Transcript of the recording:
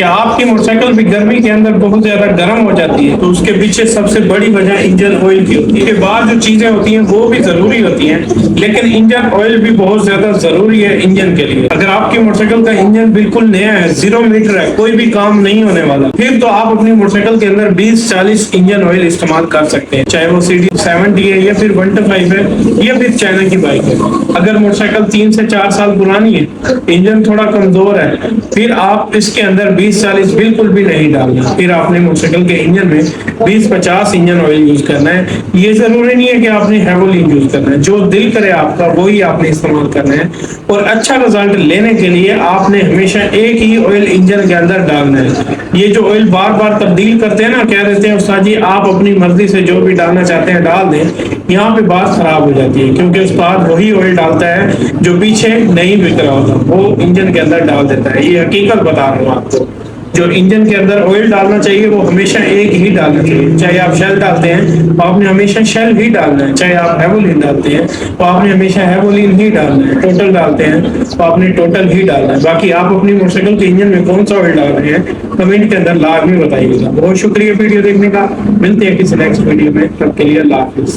कि आपकी मोटरसाइकिल भी गर्मी के अंदर बहुत ज्यादा गर्म हो जाती है, तो उसके पीछे सबसे बड़ी वजह इंजन ऑयल की होती है। इसके बाद जो चीजें होती हैं वो भी जरूरी होती हैं, लेकिन इंजन ऑयल भी बहुत ज्यादा जरूरी है इंजन के लिए। अगर आपकी मोटरसाइकिल का इंजन बिल्कुल नया है, 0 मीटर है, कोई भी काम नहीं होने वाला, फिर तो आप अपनी मोटरसाइकिल के अंदर 20-40 इंजन ऑयल इस्तेमाल कर सकते हैं, चाहे वो CD70 है या फिर 125 है या फिर चाइना की बाइक है। अगर मोटरसाइकिल 3 से 4 साल पुरानी है, इंजन थोड़ा कमजोर है, फिर आप इसके अंदर 20-40 बिल्कुल भी नहीं डालना। फिर आपने मोटरसाइकिल के इंजन में 20-50 इंजन ऑयल यूज करना है। ये जरूरी नहीं है कि आपने हेवोलिन यूज करना है, जो दिल करे आपका वही आपने इस्तेमाल करना है। और अच्छा रिजल्ट लेने के लिए आपने हमेशा एक ही ऑयल इंजन के अंदर डालना है। ये जो ऑयल बार बार तब्दील करते हैं ना, कह देते हैं उस्ताद जी आप अपनी मर्जी से जो भी डालना चाहते हैं डाल दें, यहाँ पे बात खराब हो जाती है, क्योंकि उस्ताद वही ऑयल डालता है जो पीछे नहीं बिक रहा होता, वो इंजन के अंदर डाल देता है। ये हकीकत बता रहा हूँ आपको। जो इंजन के अंदर ऑयल डालना चाहिए वो हमेशा एक ही डालना चाहिए। चाहे आप शेल डालते हैं तो आपने हमेशा शेल ही डालना है, चाहे आप हेवोलिन डालते हैं तो आपने हमेशा हेवोलिन ही डालना है, टोटल डालते हैं तो आपने टोटल ही डालना है। बाकी आप अपनी मोटरसाइकिल के इंजन में कौन सा ऑयल डाल रहे हैं कमेंट के अंदर लाजमी बताइएगा। बहुत शुक्रिया वीडियो देखने का, मिलते हैं किसी नेक्स्ट वीडियो में, तब के लिए अल्लाह हाफिज।